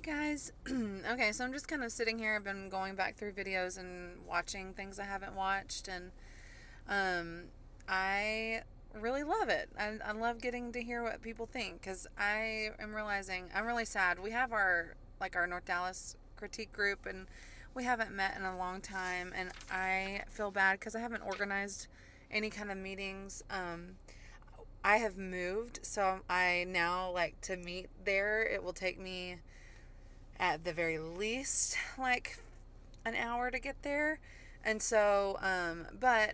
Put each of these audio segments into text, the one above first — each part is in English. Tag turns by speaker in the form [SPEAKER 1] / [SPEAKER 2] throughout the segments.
[SPEAKER 1] Guys. Okay, so I'm just kind of sitting here. I've been going back through videos and watching things I haven't watched, and um, I really love it. I love getting to hear what people think because I am realizing I'm really sad. We have our North Dallas critique group, and we haven't met in a long time, and I feel bad because I haven't organized any kind of meetings. I have moved, so I now like to meet there. It will take me at the very least like an hour to get there. And so, but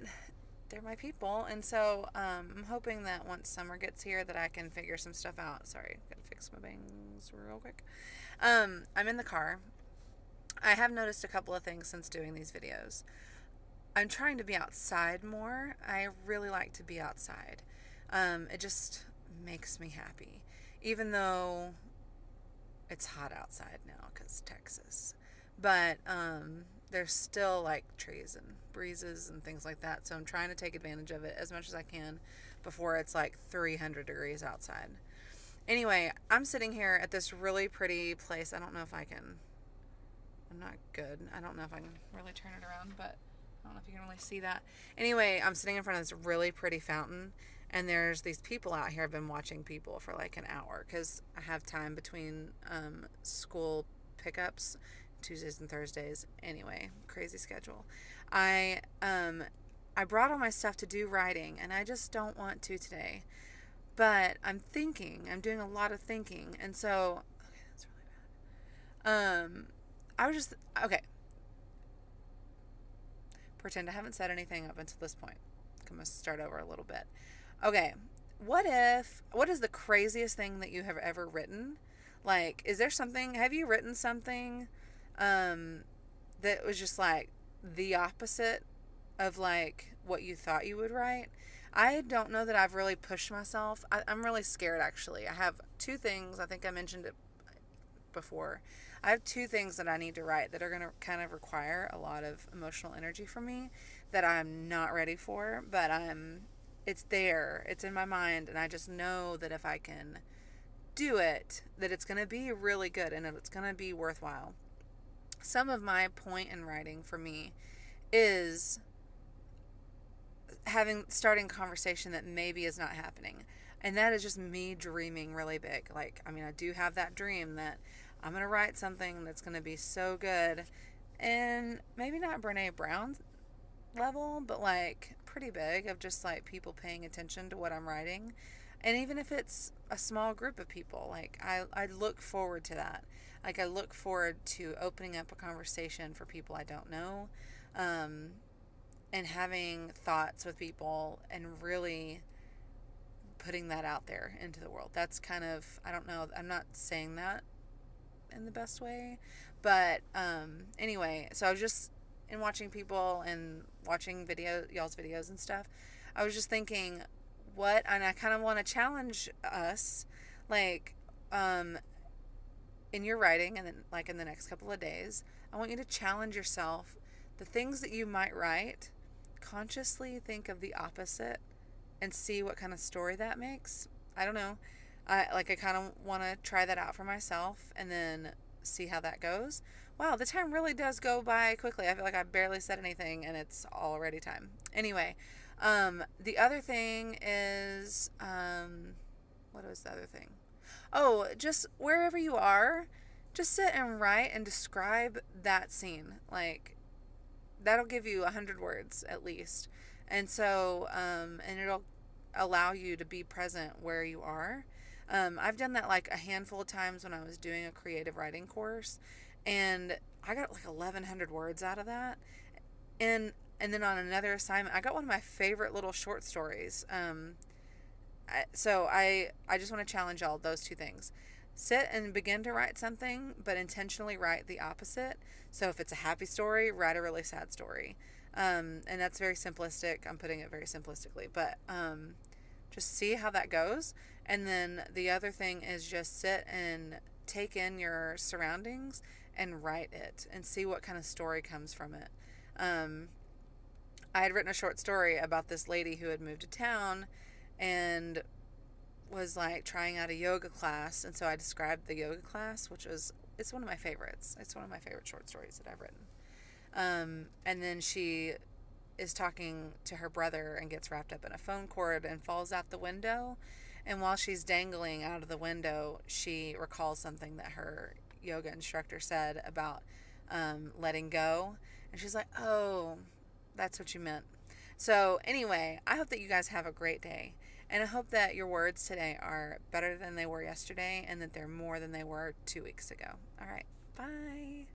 [SPEAKER 1] they're my people. And so, I'm hoping that once summer gets here that I can figure some stuff out. Sorry, gotta fix my bangs real quick. I'm in the car. I have noticed a couple of things since doing these videos. I'm trying to be outside more. I really like to be outside. It just makes me happy. Even though it's hot outside now because Texas. But there's still like trees and breezes and things like that. So I'm trying to take advantage of it as much as I can before it's like 300 degrees outside. Anyway, I'm sitting here at this really pretty place. I don't know if I can. I'm not good. I don't know if I can really turn it around, but I don't know if you can really see that. Anyway, I'm sitting in front of this really pretty fountain, and there's these people out here. I've been watching people for like an hour because I have time between school pickups, Tuesdays and Thursdays. Anyway, crazy schedule. I brought all my stuff to do writing, and I just don't want to today. But I'm thinking. I'm doing a lot of thinking, and so okay, that's really bad. I was just okay. Pretend I haven't said anything up until this point. I'm gonna start over a little bit. Okay, what is the craziest thing that you have ever written? Like, is there something, have you written something that was just like the opposite of like what you thought you would write? I don't know that I've really pushed myself. I'm really scared actually. I have two things, I think I mentioned it before. I have two things that I need to write that are going to kind of require a lot of emotional energy from me that I'm not ready for, but it's there, it's in my mind, and I just know that if I can do it, that it's going to be really good and it's going to be worthwhile. Some of my point in writing for me is starting conversation that maybe is not happening. And that is just me dreaming really big. Like, I mean, I do have that dream that I'm going to write something that's going to be so good, and maybe not Brene Brown level, but like pretty big, of just like people paying attention to what I'm writing. And even if it's a small group of people, like I look forward to that. Like I look forward to opening up a conversation for people I don't know, and having thoughts with people and really putting that out there into the world. That's kind of, I don't know, I'm not saying that in the best way, but anyway, so I was just in watching people and watching y'all's videos and stuff, I was just thinking and I kind of want to challenge us, like in your writing, and then like in the next couple of days, I want you to challenge yourself. The things that you might write, consciously think of the opposite and see what kind of story that makes. I don't know. I kind of want to try that out for myself and then see how that goes. Wow, the time really does go by quickly. I feel like I barely said anything and it's already time. Anyway, the other thing is, what was the other thing? Oh, just wherever you are, just sit and write and describe that scene. Like, that'll give you 100 words at least. And so, and it'll allow you to be present where you are. I've done that like a handful of times when I was doing a creative writing course, and I got like 1,100 words out of that. And then on another assignment, I got one of my favorite little short stories. So I just want to challenge y'all those two things. Sit and begin to write something, but intentionally write the opposite. So if it's a happy story, write a really sad story. And that's very simplistic. I'm putting it very simplistically, but just see how that goes. And then the other thing is just sit and take in your surroundings and write it and see what kind of story comes from it. I had written a short story about this lady who had moved to town, and was like trying out a yoga class, and so I described the yoga class, which was, it's one of my favorites. It's one of my favorite short stories that I've written. And then she is talking to her brother and gets wrapped up in a phone cord and falls out the window. And while she's dangling out of the window, she recalls something that her yoga instructor said about letting go. And she's like, oh, that's what you meant. So anyway, I hope that you guys have a great day. And I hope that your words today are better than they were yesterday and that they're more than they were 2 weeks ago. All right. Bye.